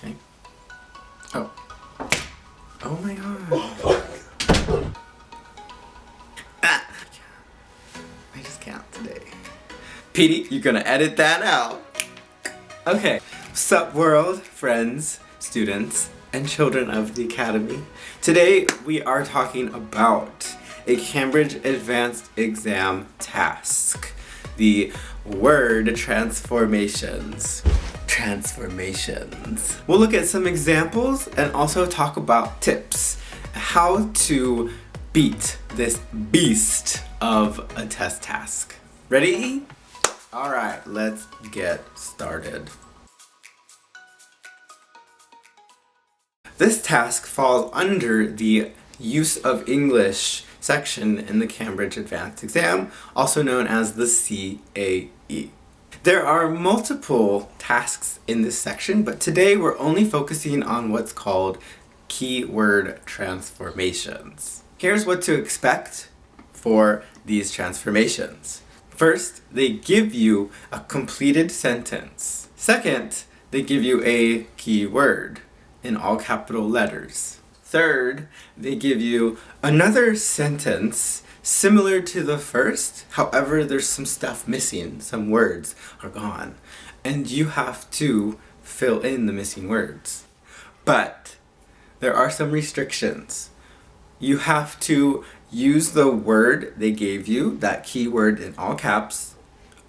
Okay. Oh. Oh my god. Ah. I just can't today. Petey, you're gonna edit that out. Okay. What's up, world, friends, students, and children of the Academy? Today we are talking about a Cambridge Advanced Exam task. The word transformations. We'll look at some examples and also talk about tips. How to beat this beast of a test task. Ready? Alright, let's get started. This task falls under the Use of English section in the Cambridge Advanced Exam, also known as the CAE. There are multiple tasks in this section, but today we're only focusing on what's called keyword transformations. Here's what to expect for these transformations. First, they give you a completed sentence. Second, they give you a keyword in all capital letters. Third, they give you another sentence similar to the first, however there's some stuff missing, some words are gone, and you have to fill in the missing words. But there are some restrictions. You have to use the word they gave you, that keyword in all caps,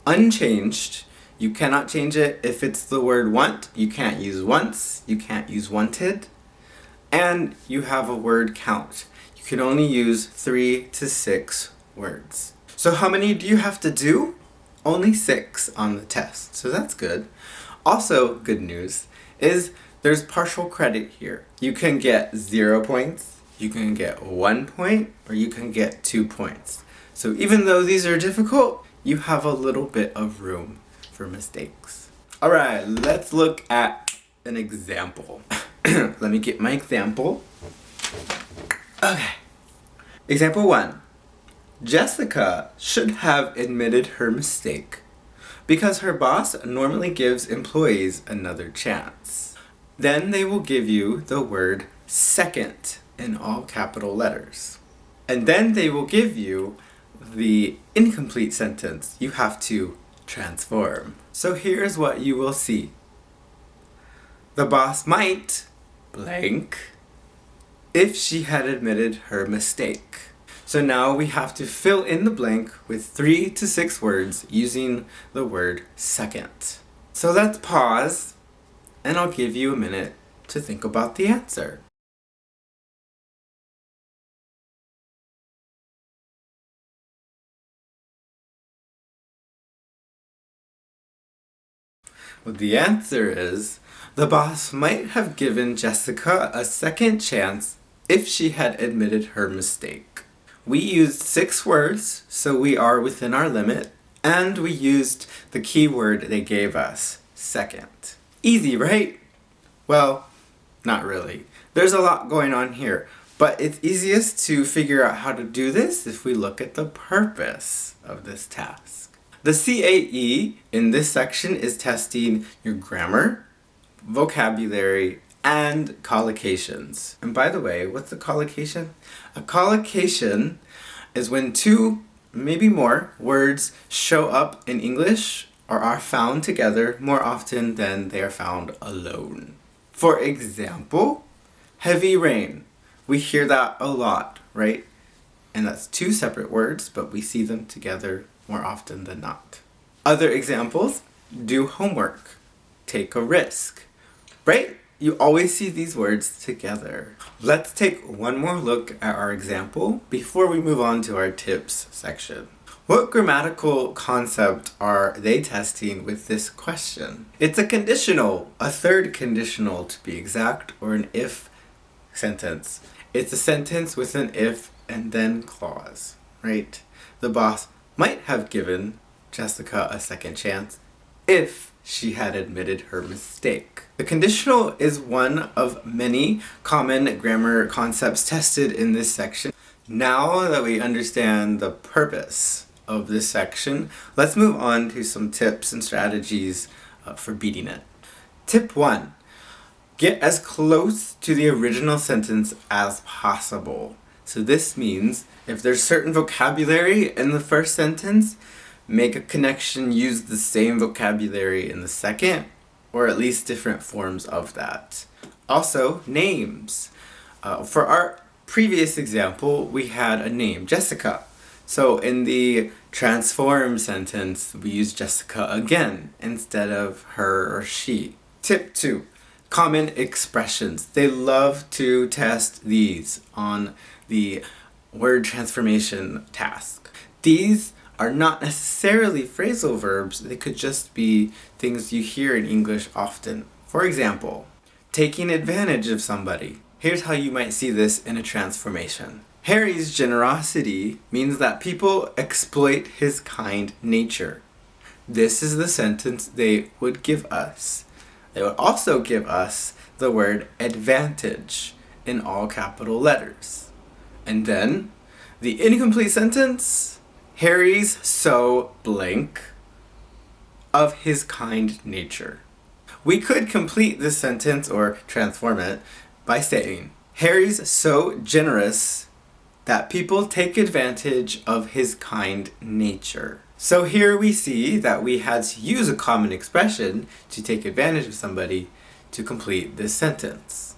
unchanged. You cannot change it. If it's the word want, you can't use once, you can't use wanted, and you have a word count. You can only use 3 to 6 words. So how many do you have to do? Only 6 on the test, so that's good. Also, good news is there's partial credit here. You can get 0 points, you can get 1 point, or you can get 2 points. So even though these are difficult, you have a little bit of room for mistakes. Alright, let's look at an example. Let me get my example. Okay. Example 1. Jessica should have admitted her mistake because her boss normally gives employees another chance. Then they will give you the word second in all capital letters. And then they will give you the incomplete sentence you have to transform. So here's what you will see. The boss might blank if she had admitted her mistake. So now we have to fill in the blank with 3 to 6 words using the word second. So let's pause and I'll give you a minute to think about the answer. Well, the answer is the boss might have given Jessica a second chance if she had admitted her mistake. We used 6 words, so we are within our limit, and we used the keyword they gave us, second. Easy, right? Well, not really. There's a lot going on here, but it's easiest to figure out how to do this if we look at the purpose of this task. The CAE in this section is testing your grammar, vocabulary, and collocations. And by the way, what's a collocation? A collocation is when 2, maybe more, words show up in English or are found together more often than they are found alone. For example, heavy rain. We hear that a lot, right? And that's 2 separate words, but we see them together more often than not. Other examples, do homework, take a risk, right? You always see these words together. Let's take one more look at our example before we move on to our tips section. What grammatical concept are they testing with this question? It's a conditional, a third conditional to be exact, or an if sentence. It's a sentence with an if and then clause, right? The boss might have given Jessica a second chance if she had admitted her mistake. The conditional is one of many common grammar concepts tested in this section. Now that we understand the purpose of this section, let's move on to some tips and strategies for beating it. Tip 1. Get as close to the original sentence as possible. So this means if there's certain vocabulary in the first sentence, make a connection, use the same vocabulary in the second, or at least different forms of that. Also, names. For our previous example, we had a name, Jessica. So in the transform sentence, we use Jessica again instead of her or she. Tip 2. Common expressions. They love to test these on the word transformation task. These are not necessarily phrasal verbs, they could just be things you hear in English often. For example, taking advantage of somebody. Here's how you might see this in a transformation. Harry's generosity means that people exploit his kind nature. This is the sentence they would give us. They would also give us the word advantage in all capital letters. And then, the incomplete sentence, Harry's so blank of his kind nature. We could complete this sentence or transform it by saying, Harry's so generous that people take advantage of his kind nature. So here we see that we had to use a common expression to take advantage of somebody to complete this sentence.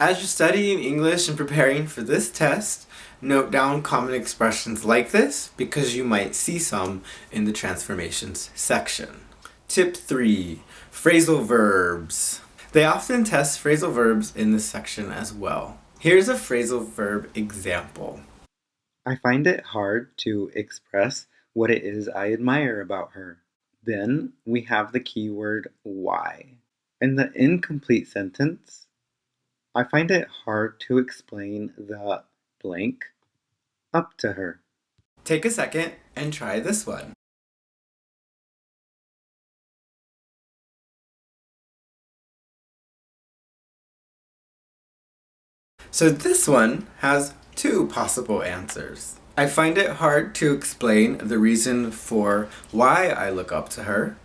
As you're studying English and preparing for this test, note down common expressions like this because you might see some in the transformations section. Tip 3. Phrasal verbs. They often test phrasal verbs in this section as well. Here's a phrasal verb example. I find it hard to express what it is I admire about her. Then we have the keyword why. In the incomplete sentence, I find it hard to explain the blank up to her. Take a second and try this one. So this one has two possible answers. I find it hard to explain the reason for why I look up to her.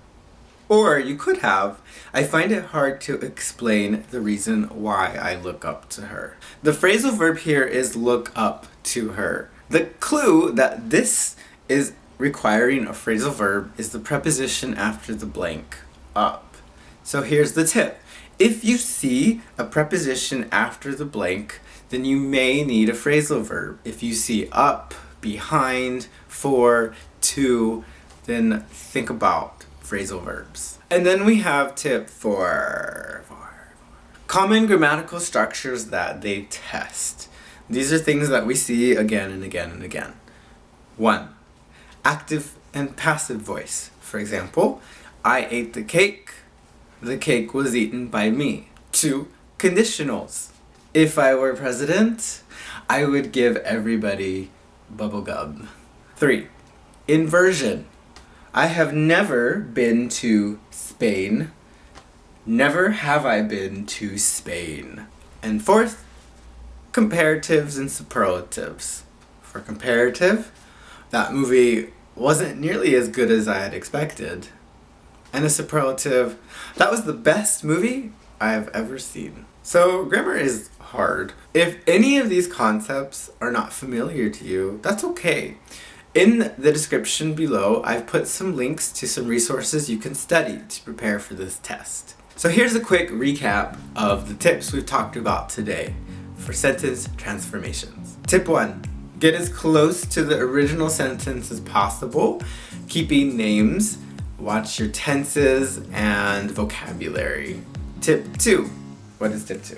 Or you could have, I find it hard to explain the reason why I look up to her. The phrasal verb here is look up to her. The clue that this is requiring a phrasal verb is the preposition after the blank, up. So here's the tip. If you see a preposition after the blank, then you may need a phrasal verb. If you see up, behind, for, to, then think about phrasal verbs. And then we have tip 4. Common grammatical structures that they test. These are things that we see again and again and again. 1. Active and passive voice. For example, I ate the cake was eaten by me. 2. Conditionals. If I were president, I would give everybody bubblegum. 3. Inversion. I have never been to Spain. Never have I been to Spain. And 4th, comparatives and superlatives. For comparative, that movie wasn't nearly as good as I had expected. And a superlative, that was the best movie I have ever seen. So grammar is hard. If any of these concepts are not familiar to you, that's okay. In the description below, I've put some links to some resources you can study to prepare for this test. So here's a quick recap of the tips we've talked about today for sentence transformations. Tip 1. Get as close to the original sentence as possible, keeping names. Watch your tenses and vocabulary. Tip 2. What is tip 2?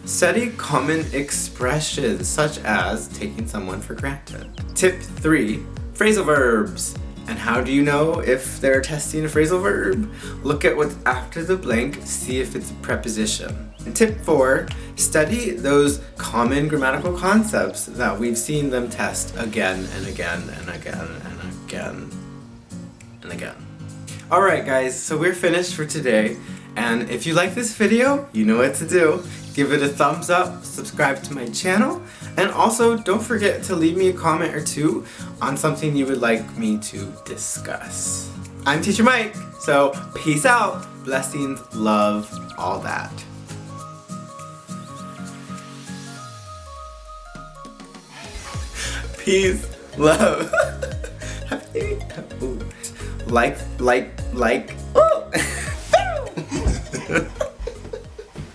Study common expressions such as taking someone for granted. Tip 3. Phrasal verbs. And how do you know if they're testing a phrasal verb? Look at what's after the blank, see if it's a preposition. And tip 4. Study those common grammatical concepts that we've seen them test again and again and again and again and again. Alright guys, so we're finished for today, and if you like this video, you know what to do. Give it a thumbs up, subscribe to my channel, and also don't forget to leave me a comment or two on something you would like me to discuss. I'm Teacher Mike, so peace out, blessings, love, all that. peace, love. Happy. Ooh. Like. Ooh.